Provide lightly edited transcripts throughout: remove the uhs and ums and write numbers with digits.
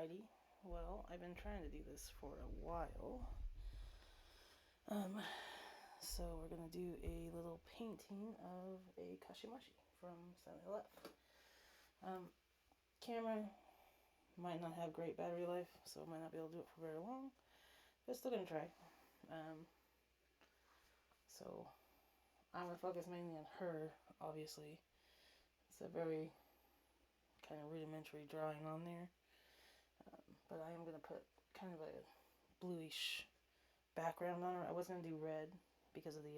Alrighty, well, I've been trying to do this for a while. So we're gonna do a little painting of a KashiMashi from 7-Eleven. Camera might not have great battery life, so I might not be able to do it for very long, but still gonna try. So I'm gonna focus mainly on her, obviously. It's a very kind of rudimentary drawing on there. But I am going to put kind of a bluish background on her. I was going to do red because of the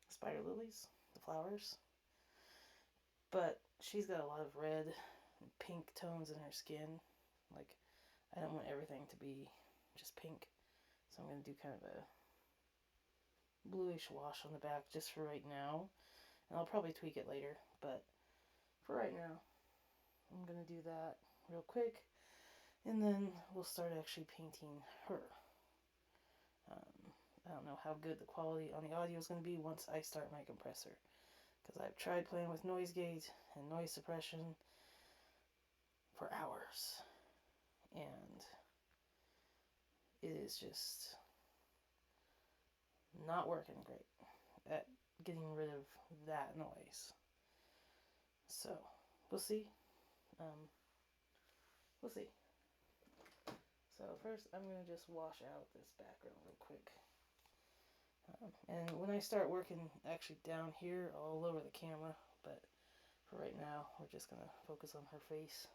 spider lilies, the flowers. But she's got a lot of red and pink tones in her skin. Like, I don't want everything to be just pink. So I'm going to do kind of a bluish wash on the back just for right now. And I'll probably tweak it later. But for right now, I'm going to do that real quick. And then we'll start actually painting her. I don't know how good the quality on the audio is going to be once I start my compressor. Because I've tried playing with noise gate and noise suppression for hours. And it is just not working great at getting rid of that noise. So, we'll see. We'll see. So first I'm going to just wash out this background real quick. And when I start working actually down here, I'll lower the camera. But for right now, we're just going to focus on her face.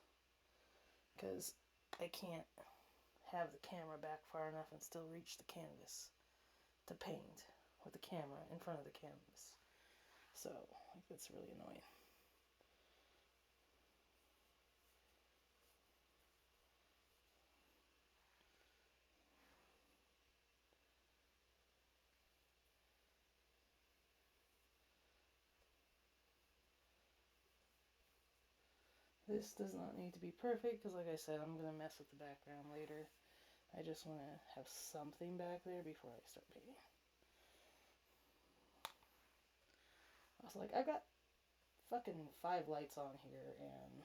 Because I can't have the camera back far enough and still reach the canvas to paint with the camera in front of the canvas. So, that's really annoying. This does not need to be perfect because, like I said, I'm going to mess with the background later. I just want to have something back there before I start painting. I was like, I've got fucking 5 lights on here and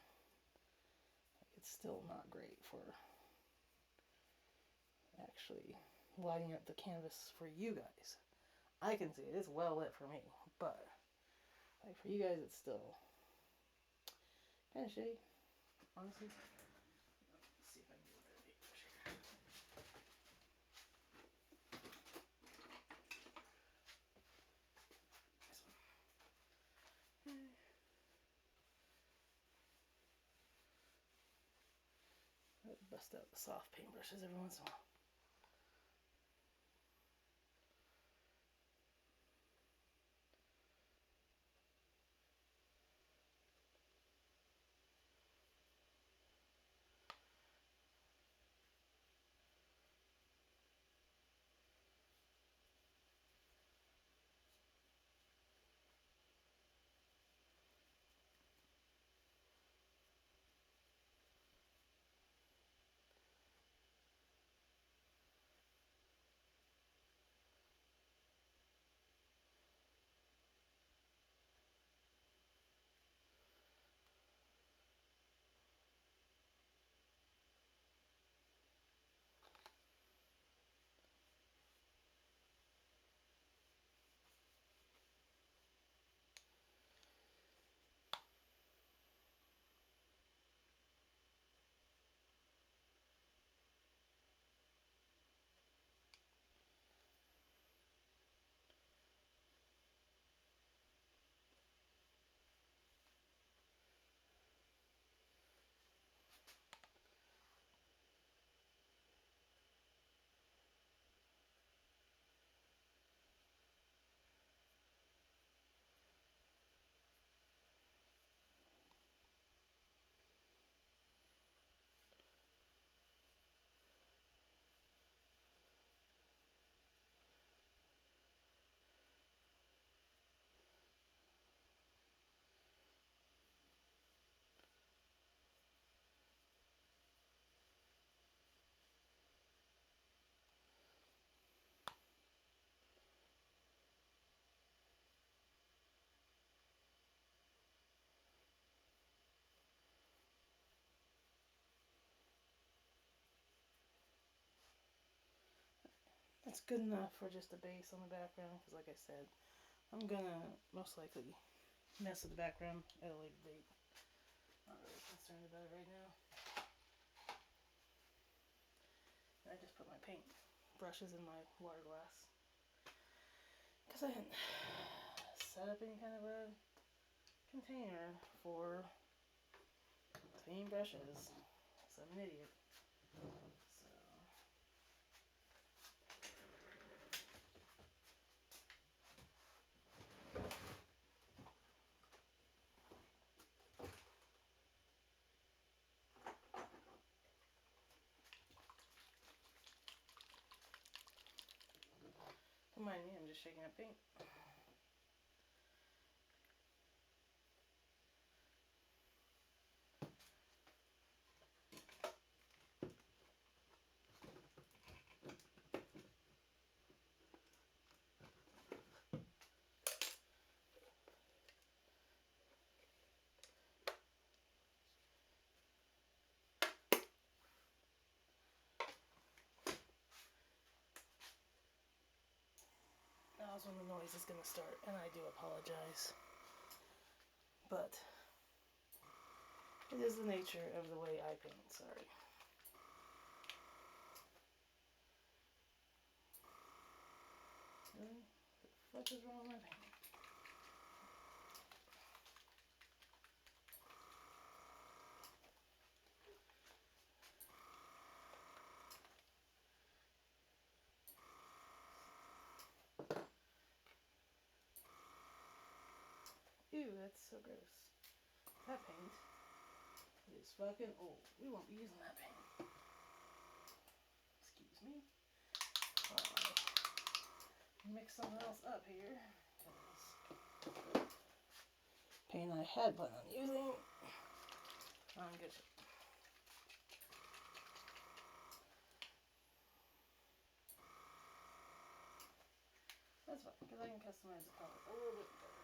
it's still not great for actually lighting up the canvas for you guys. I can see it. It's well lit for me, but like for you guys, it's still kind of shitty, honestly. Let's see if I can get rid of it. This one. I bust out the soft paintbrushes every once in a while. It's good enough for just a base on the background because, like I said, I'm gonna most likely mess with the background at a later date. Not really concerned about it right now. And I just put my paint brushes in my water glass because I hadn't set up any kind of a container for clean brushes. So I'm an idiot. So don't mind me, I'm just shaking up paint. Now is when the noise is going to start, and I do apologize. But it is the nature of the way I paint, sorry. Really? What the fuck is wrong with my paint? Ew, that's so gross. That paint is fucking old. We won't be using that paint. Excuse me. Mix something else up here. Paint I had planned on using. I'm good. That's fine, because I can customize the color a little bit better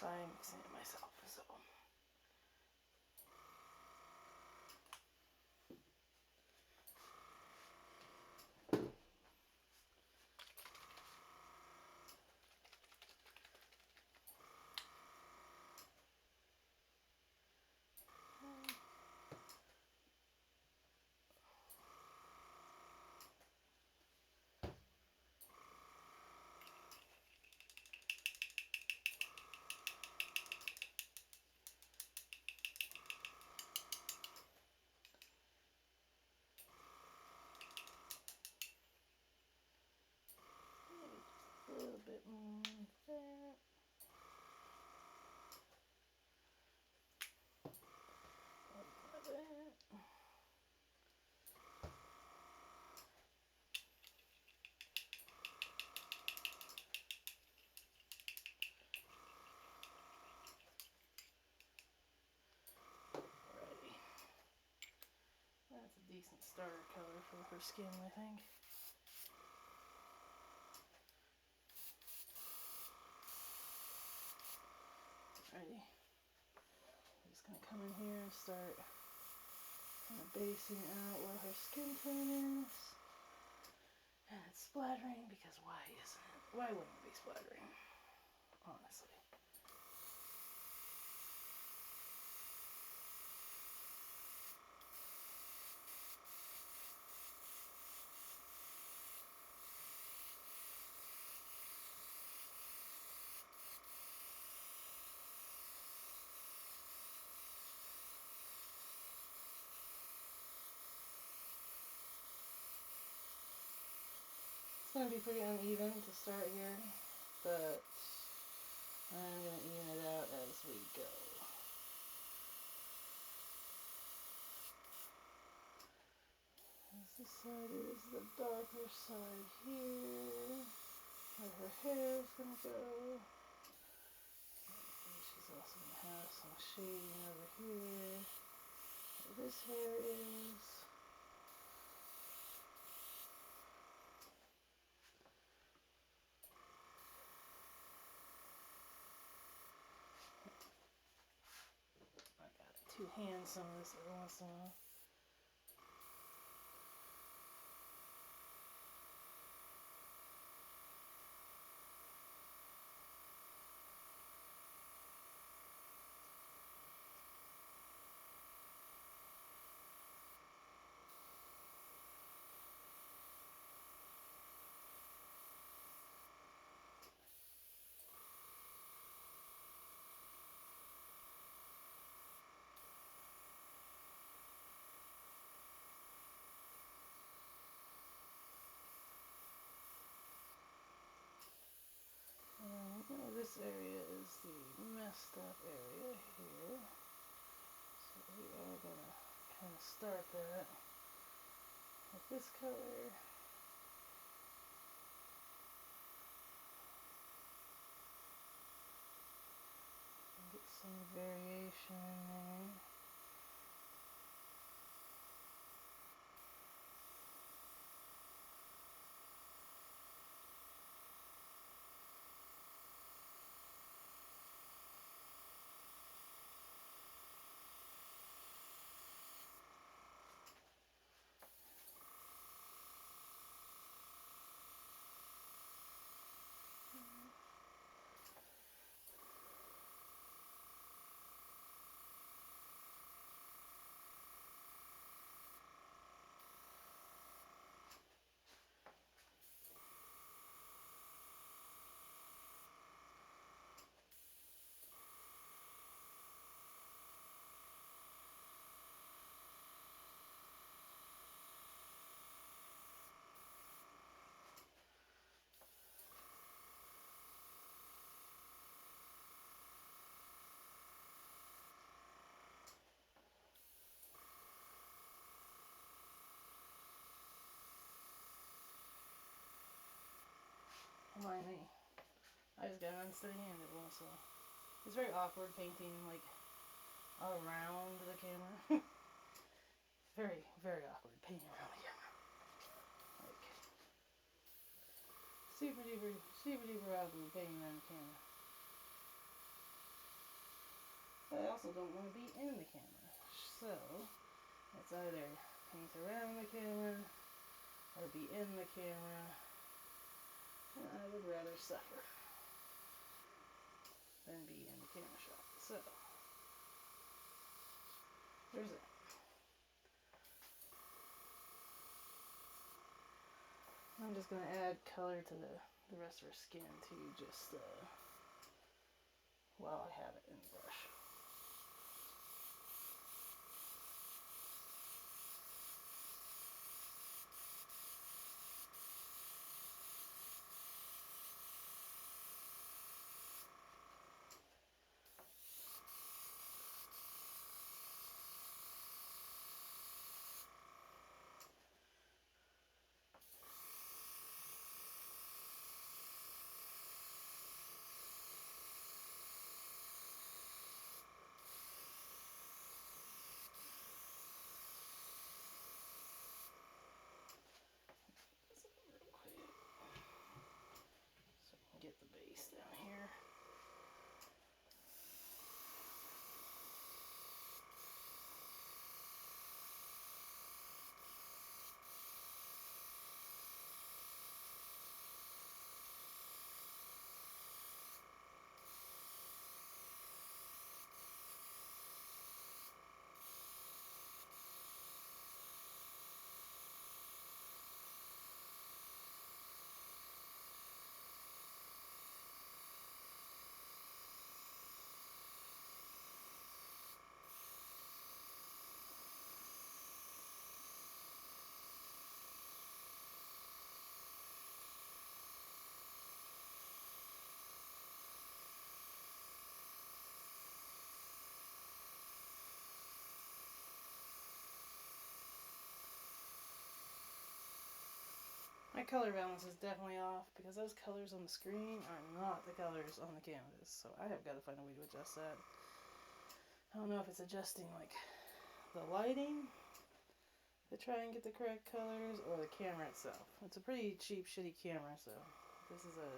by mixing it myself. So. A little bit more there. Like that. Alrighty. That's a decent starter color for her skin, I think. Alrighty. I'm just gonna come in here and start kind of basing out where her skin tone is. And it's splattering because why isn't it? Why wouldn't it be splattering? Honestly. It's going to be pretty uneven to start here, but I'm going to even it out as we go. This side is the darker side here, where her hair is going to go. And she's also going to have some shading over here, where this hair is. I got two hands some of this every once in a while. this area is the messed up area here. So we are going to kind of start that with this color. Get some variation in there. Mind me, I just got unsteady-handed also. It's very awkward painting like around the camera. Very, very awkward painting around the camera. Like super duper awkward painting around the camera. But I also don't want to be in the camera, so it's either paint around the camera or be in the camera. And I would rather suffer than be in the camera shot. So there's that. I'm just going to add color to the rest of her skin too, just while I have it in the brush. Get the base down here. My color balance is definitely off because those colors on the screen are not the colors on the canvas. So I have got to find a way to adjust that. I don't know if it's adjusting like the lighting to try and get the correct colors or the camera itself. It's a pretty cheap, shitty camera, so this is a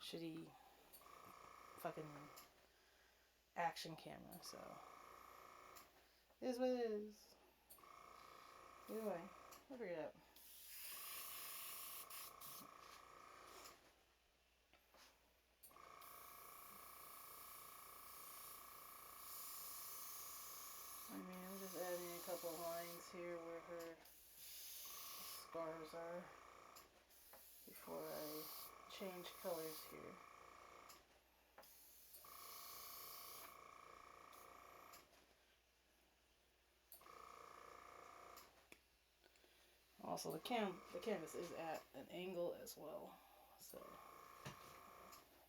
shitty fucking action camera, so it is what it is. Either way, I'll figure it out. I mean, I'm just adding a couple of lines here where her scars are before I change colors here. Also, the canvas is at an angle as well, so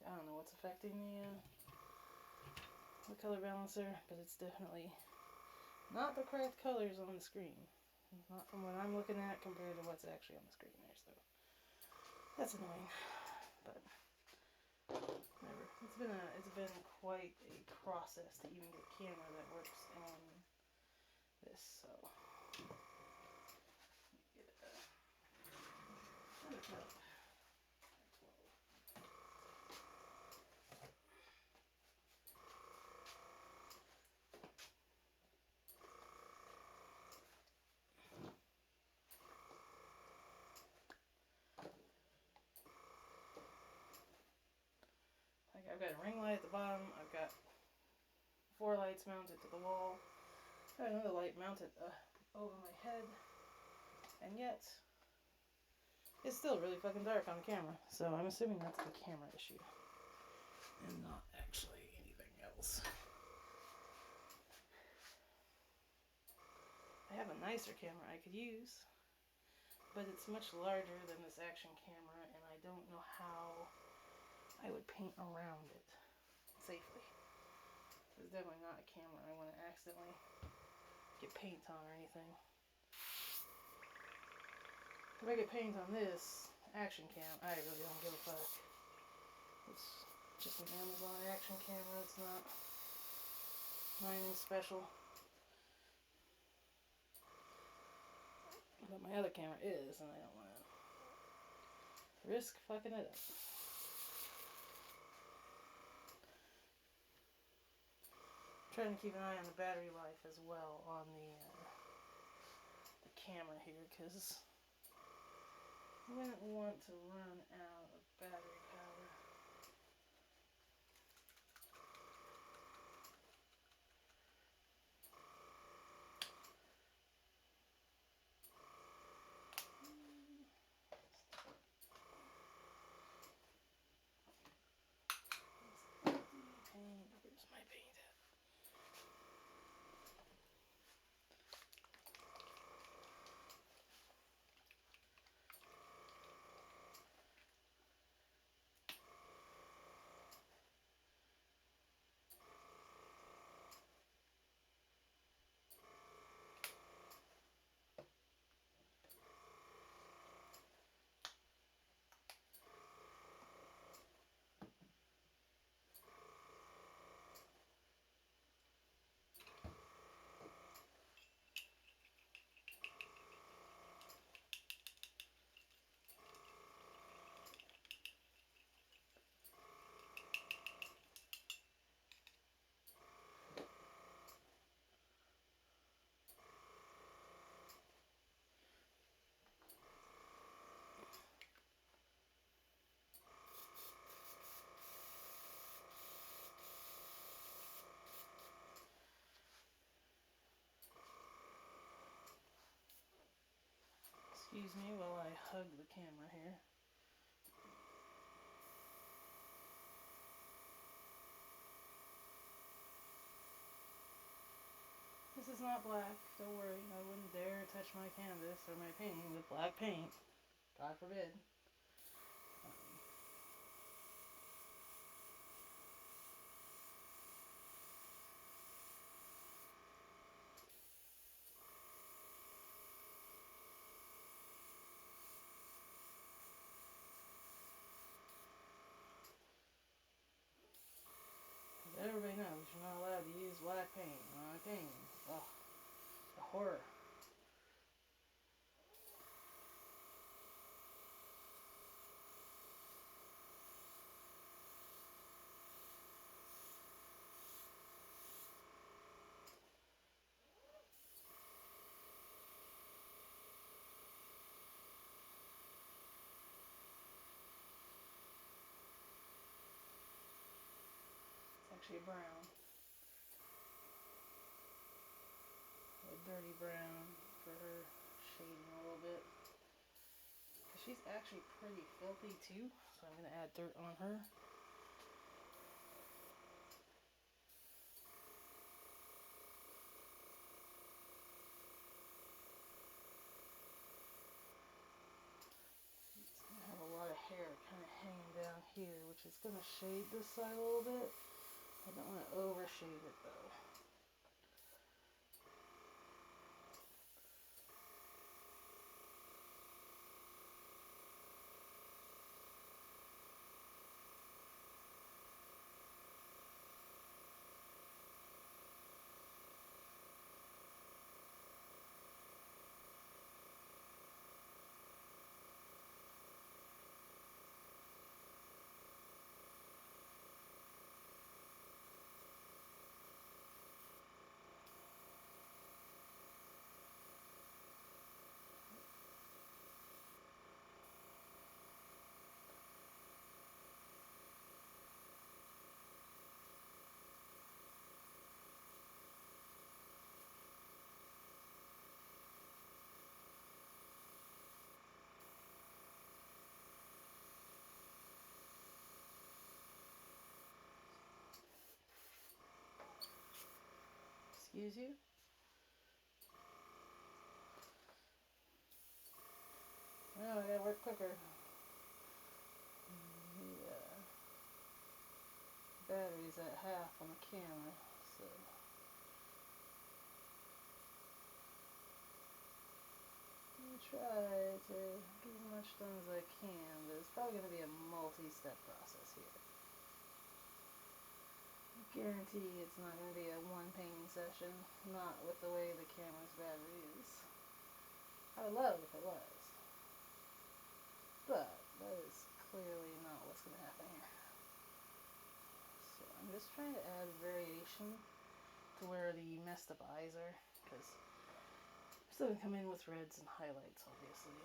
I don't know what's affecting the color balancer, but it's definitely not the correct colors on the screen. Not from what I'm looking at compared to what's actually on the screen there, so that's annoying. But whatever. It's been quite a process to even get a camera that works on this, so get another cup. I've got a ring light at the bottom. I've got 4 lights mounted to the wall. I have another light mounted over my head. And yet, it's still really fucking dark on the camera. So I'm assuming that's the camera issue. And not actually anything else. I have a nicer camera I could use. But it's much larger than this action camera. And I don't know how I would paint around it safely. It's definitely not a camera I want to accidentally get paint on or anything. If I get paint on this action cam, I really don't give a fuck. It's just an Amazon action camera. It's not anything special. But my other camera is, and I don't want to risk fucking it up. Trying to keep an eye on the battery life as well on the camera here, because I wouldn't want to run out of battery power. Where's my paint at? Excuse me while I hug the camera here. This is not black, don't worry. I wouldn't dare touch my canvas or my painting with black paint. God forbid. Everybody knows you're not allowed to use black paint on a painting. Ugh, the horror. It's actually a brown. A dirty brown for her shading a little bit. She's actually pretty filthy too, so I'm going to add dirt on her. I have a lot of hair kind of hanging down here, which It's going to shade this side a little bit. I don't want to overshade it though. Excuse you? No, I gotta work quicker. Yeah. Battery's at half on the camera, so I try to get as much done as I can, but it's probably going to be a multi-step process here. I guarantee it's not going to be a one painting session, not with the way the camera's battery is. I would love if it was, but that is clearly not what's going to happen here. So I'm just trying to add variation to where the messed up eyes are, because I'm still going to come in with reds and highlights, obviously.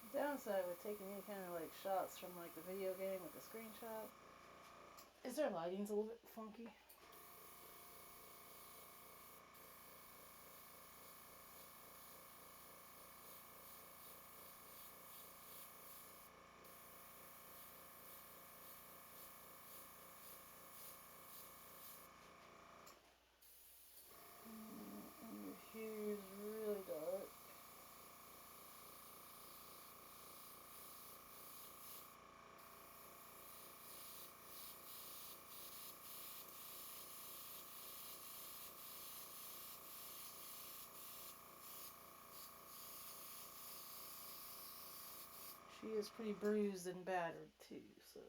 The downside with taking any kind of like shots from like the video game with the screenshot is their lighting's a little bit funky. Under here is really dark. She is pretty bruised and battered too, so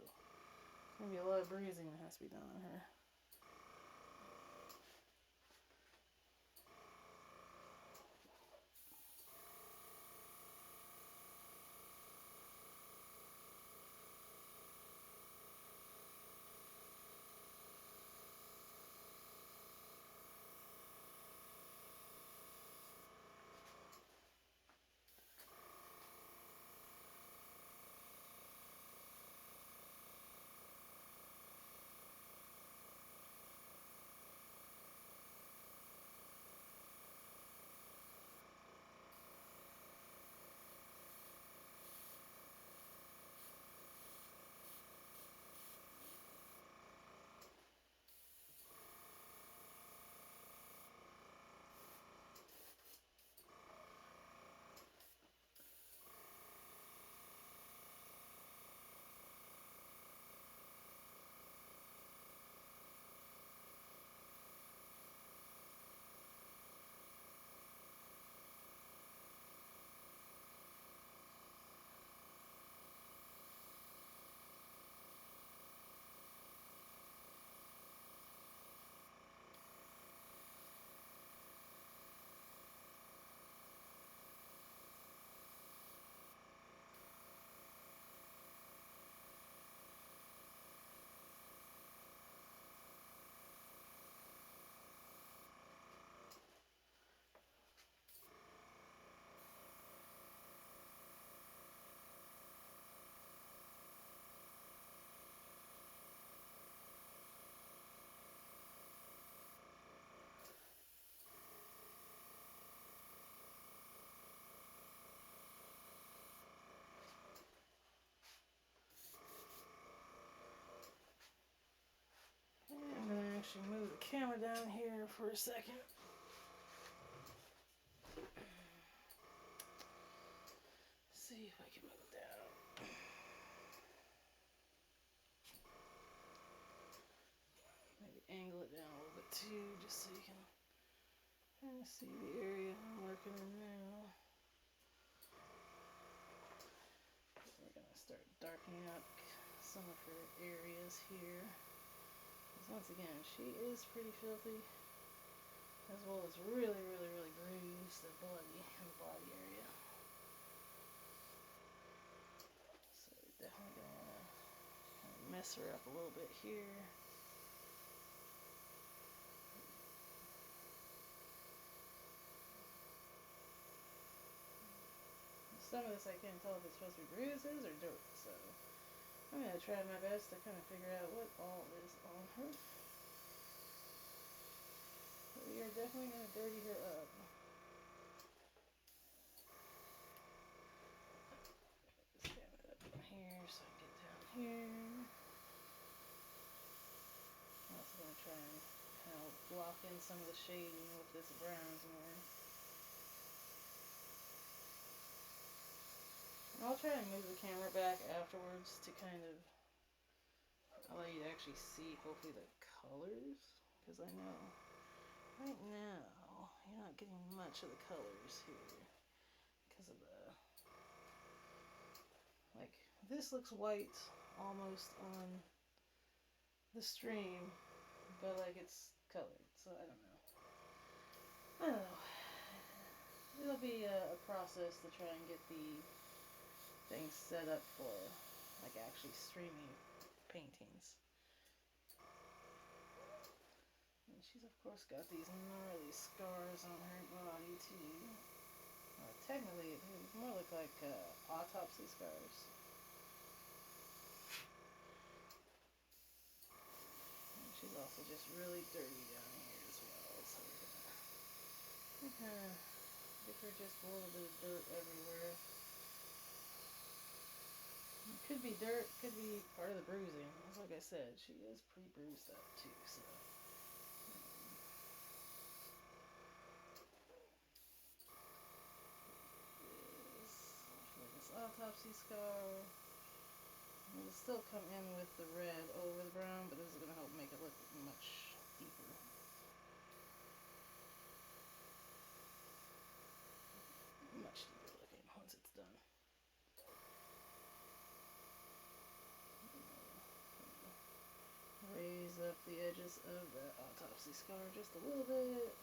maybe a lot of bruising that has to be done on her. I'm gonna actually move the camera down here for a second. if I can move it down. Maybe angle it down a little bit too, just so you can kind of see the area I'm working in now. We're going to start darkening up some of her areas here. Because once again, she is pretty filthy, as well as really, really, really bruised and bloody in the body area. So we're definitely going to want to kind of mess her up a little bit here. Some of this I can't tell if it's supposed to be bruises or dirt, so I'm going to try my best to kind of figure out what all is on her. But we are definitely going to dirty her up. Stand it up in here so I can get down here. I'm also going to try and kind of block in some of the shading with this brown here. And I'll try and move the camera back afterwards to kind of allow you to actually see, hopefully, the colors. Because I know right now you're not getting much of the colors here because of the, like, this looks white almost on the stream, but like it's colored, so I don't know. It'll be a process to try and get the things set up for like actually streaming paintings. And she's of course got these gnarly scars on her body too. Technically it more look like autopsy scars. And she's also just really dirty down here as well, so we're gonna kind of give her just a little bit of dirt everywhere. It could be dirt, could be part of the bruising. Like I said, she is pretty bruised up too, so. This autopsy scar. It'll still come in with the red over the brown, but this is going to help make it look much deeper. Much deeper looking once it's done. Raise up the edges of the autopsy scar just a little bit.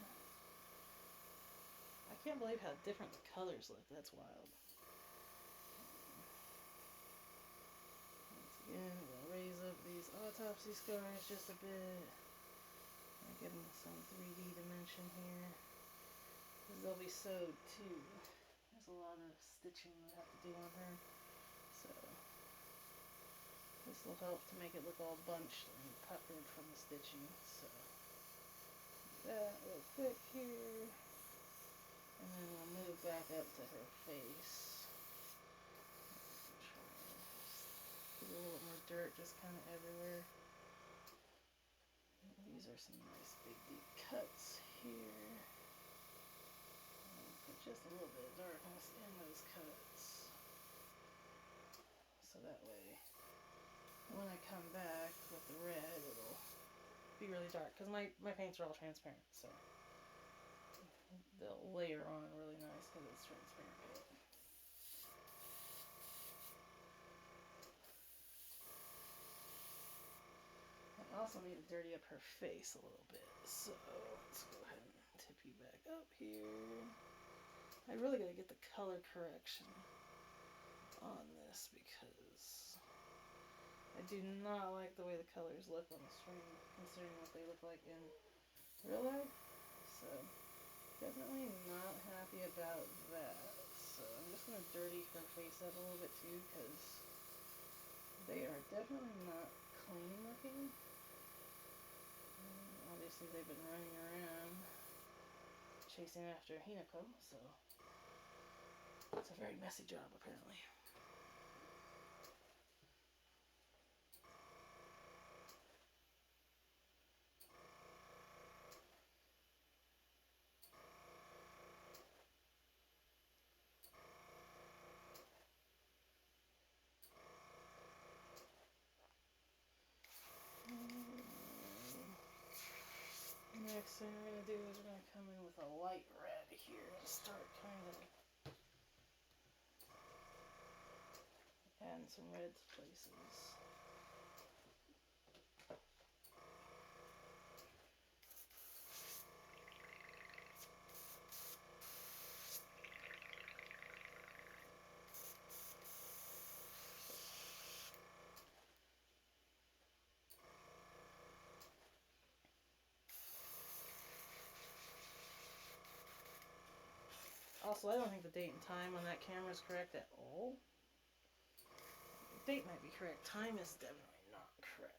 I can't believe how different the colors look. That's wild. Once again, I'm going to raise up these autopsy scars just a bit. And give them some 3D dimension here. Because they'll be sewed too. There's a lot of stitching I have to do on her. So this will help to make it look all bunched and puckered from the stitching. So do that real quick here. And then we'll move back up to her face. Get a little more dirt just kind of everywhere. These are some nice big deep cuts here. Put just a little bit of darkness in those cuts. So that way, when I come back with the red, it'll be really dark. Because my paints are all transparent, so they'll layer on really nice because it's transparent paint. I also need to dirty up her face a little bit, so let's go ahead and tip you back up here. I really gotta get the color correction on this because I do not like the way the colors look on the screen, considering what they look like in real life. So definitely not happy about that. So I'm just gonna dirty her face up a little bit too because they are definitely not clean looking. Obviously they've been running around chasing after Hinako, so it's a very messy job apparently. next thing we're going to do is we're going to come in with a light red here and start kind of adding some red to places. Also, I don't think the date and time on that camera is correct at all. The date might be correct. Time is definitely not correct.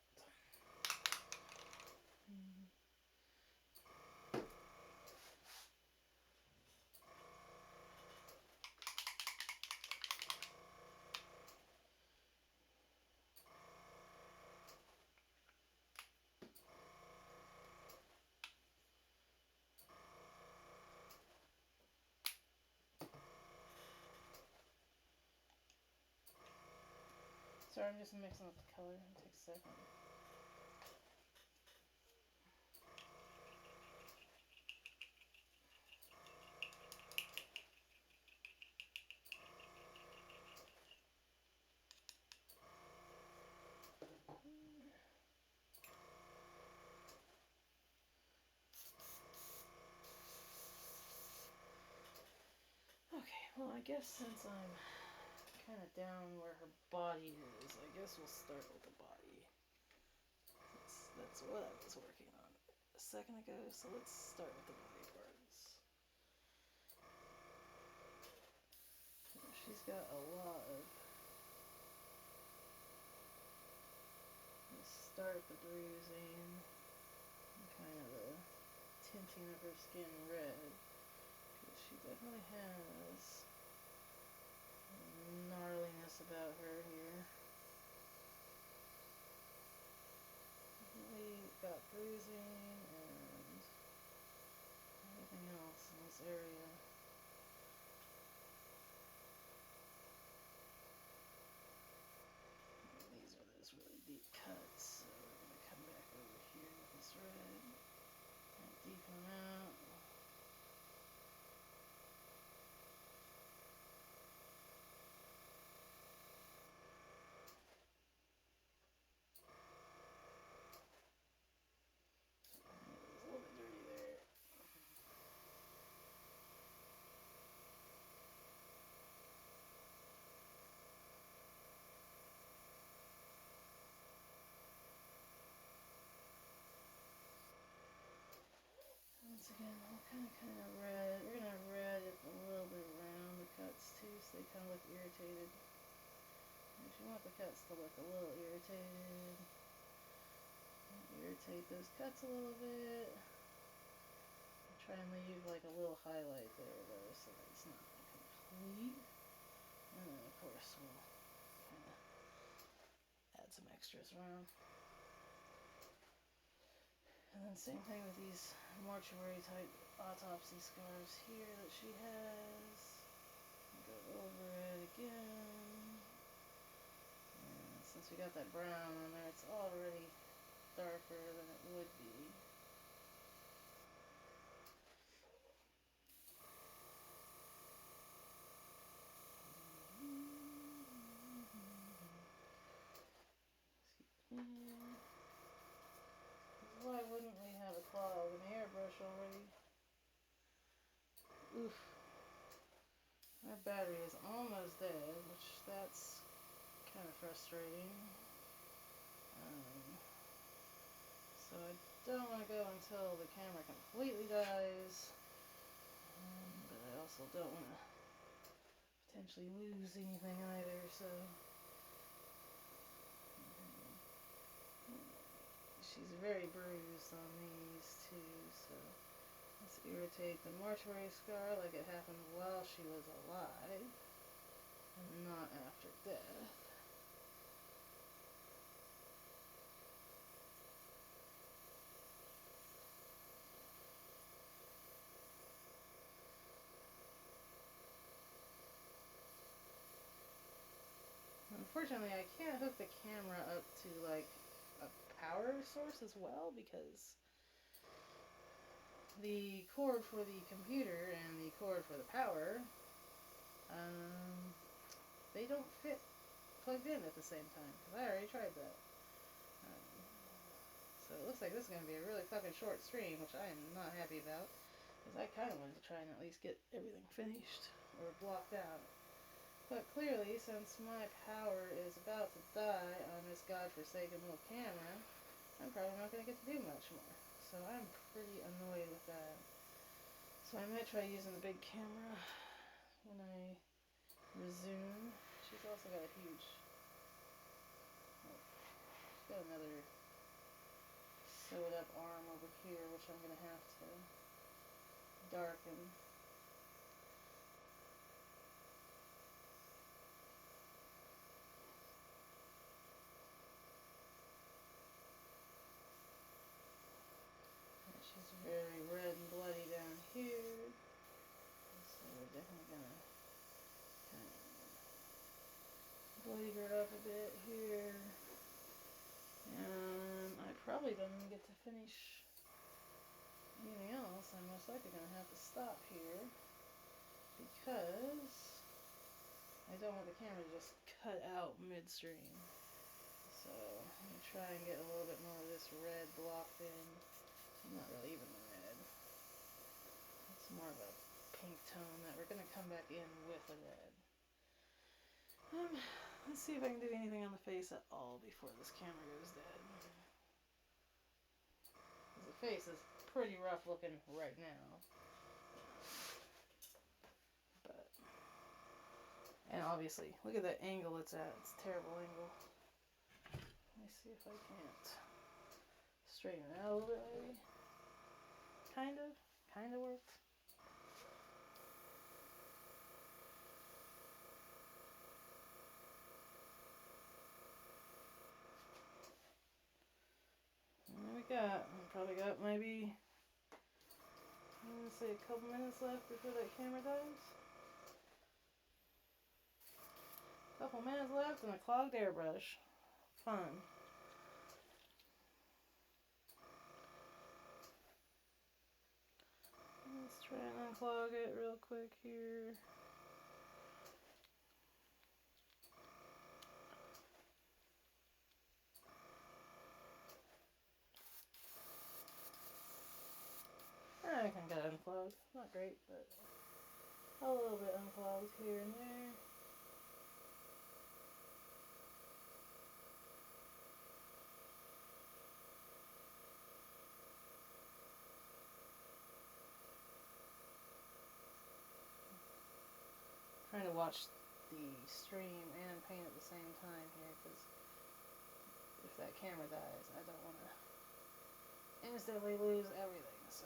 Sorry, I'm just mixing up the color. It takes a second. Okay, well, I guess since I'm kind of down where her body is, I guess we'll start with the body. That's what I was working on a second ago, so let's start with the body parts. She's got a lot of... Let's start the bruising, and kind of the tinting of her skin red, because she definitely has gnarliness about her here. Definitely got bruising and everything else in this area. These are those really deep cuts, so we're going to come back over here with this red and deepen them out. It was a little bit dirty there. Once again, we'll kind of red. We're going to red it a little bit around the cuts too, so they kind of look irritated. If you want the cuts to look a little irritated, irritate those cuts a little bit. Try and leave like a little highlight there though, so that it's not complete. And then of course we'll kind of add some extras around. And then same thing with these mortuary type autopsy scars here that she has. Go over it again. And since we got that brown on there, it's already darker than it would be. Why wouldn't we have a clog in the airbrush already? Oof. My battery is almost dead, which that's kind of frustrating. So I don't want to go until the camera completely dies, but I also don't want to potentially lose anything either, so she's very bruised on these too, so let's irritate the mortuary scar like it happened while she was alive and not after death. Unfortunately, I can't hook the camera up to like a power source as well because the cord for the computer and the cord for the power, they don't fit plugged in at the same time, because I already tried that. So it looks like this is going to be a really fucking short stream, which I am not happy about, because I kind of wanted to try and at least get everything finished or blocked out. But clearly, since my power is about to die on this godforsaken little camera, I'm probably not going to get to do much more. So I'm pretty annoyed with that. So I might try using the big camera when I resume. She's also got a huge... she's got another sewed up arm over here, which I'm going to have to darken. She's very red and bloody down here. So we're definitely going to kind of bloody her up a bit here. And I probably don't even get to finish anything else. I'm most likely going to have to stop here because I don't want the camera to just cut out midstream. So I'm going to try and get a little bit more of this red blocked in. Not really even red. It's more of a pink tone that we're going to come back in with the red. Let's see if I can do anything on the face at all before this camera goes dead. The face is pretty rough looking right now. But, and obviously, look at the angle it's at. It's a terrible angle. Let me see if I can't straighten it out a little bit maybe. Kind of worked. And we probably got maybe, I'm gonna say a couple minutes left before that camera dies. Couple minutes left and a clogged airbrush. Fun. Let's try and unclog it real quick here. I can get it unclogged. Not great, but a little bit unclogged here and there. Trying to watch the stream and paint at the same time here, because if that camera dies, I don't want to instantly lose everything, so...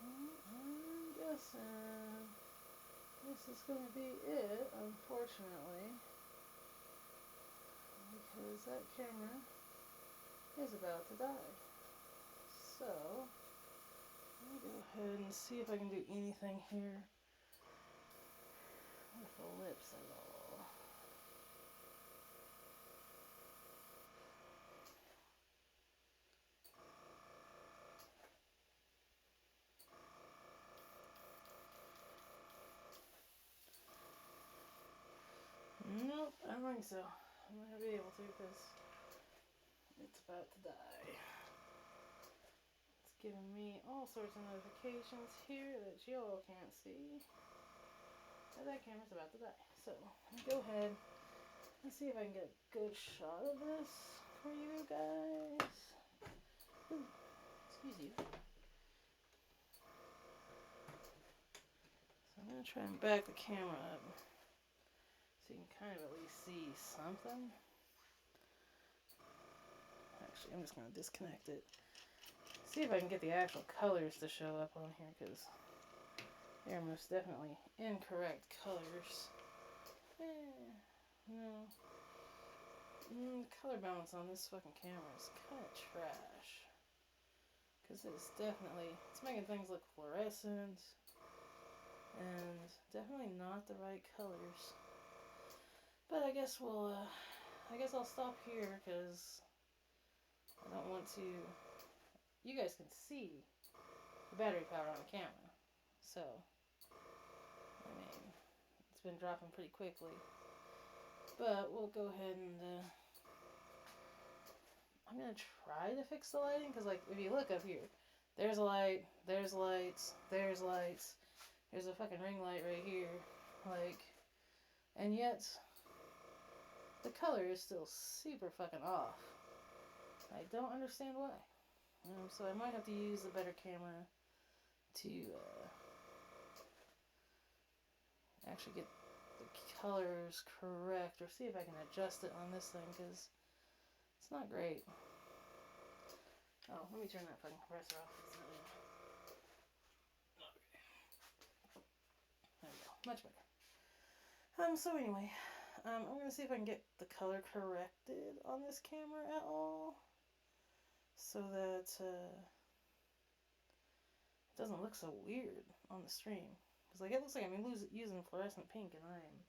I'm guessing this is going to be it, unfortunately, because that camera is about to die. So, let me go ahead and see if I can do anything here with the lips at all. Nope, I don't think so. I'm not going to be able to because it's about to die. It's giving me all sorts of notifications here that y'all can't see. But that camera's about to die. So, go ahead and see if I can get a good shot of this for you guys. Ooh, excuse you. So I'm going to try and back the camera up so you can kind of at least see something. Actually, I'm just going to disconnect it. See if I can get the actual colors to show up on here, because they're most definitely incorrect colors. No. Color balance on this fucking camera is kind of trash. Because it's definitely, it's making things look fluorescent. And definitely not the right colors. But I guess I'll stop here because I don't want to, you guys can see the battery power on the camera. So, I mean, it's been dropping pretty quickly. But we'll go ahead and, I'm going to try to fix the lighting. Because, like, if you look up here, there's a light, there's lights, there's lights. There's a fucking ring light right here. Like, and yet, the color is still super fucking off. I don't understand why. So I might have to use a better camera to actually get the colors correct, or see if I can adjust it on this thing, because it's not great. Oh, let me turn that fucking compressor off. There we go. Much better. So anyway, I'm going to see if I can get the color corrected on this camera at all, so that it doesn't look so weird on the stream. Because, like, it looks like I'm using fluorescent pink, and I'm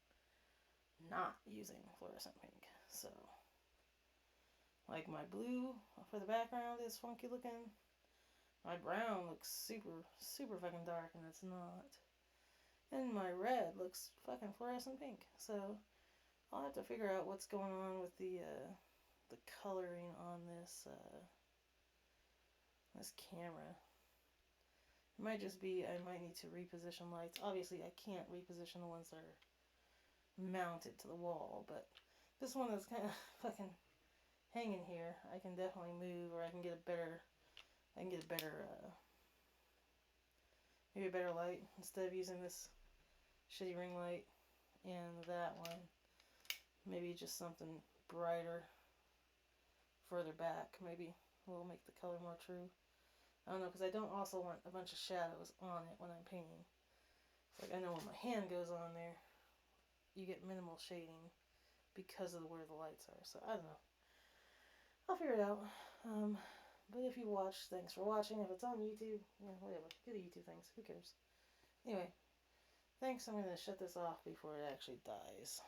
not using fluorescent pink. So, like, my blue for the background is funky looking. My brown looks super, super fucking dark, and it's not. And my red looks fucking fluorescent pink. So, I'll have to figure out what's going on with the coloring on this this camera. It might just be I might need to reposition lights. Obviously, I can't reposition the ones that are mounted to the wall, but this one that's kind of fucking hanging here, I can definitely move, or I can get a better, maybe a better light instead of using this shitty ring light and that one. Maybe just something brighter further back. Maybe will make the color more true. I don't know, because I don't also want a bunch of shadows on it when I'm painting. Like, I know when my hand goes on there, you get minimal shading because of where the lights are. So, I don't know. I'll figure it out. But if you watch, thanks for watching. If it's on YouTube, whatever. Do the YouTube things. Who cares? Anyway, thanks. I'm going to shut this off before it actually dies.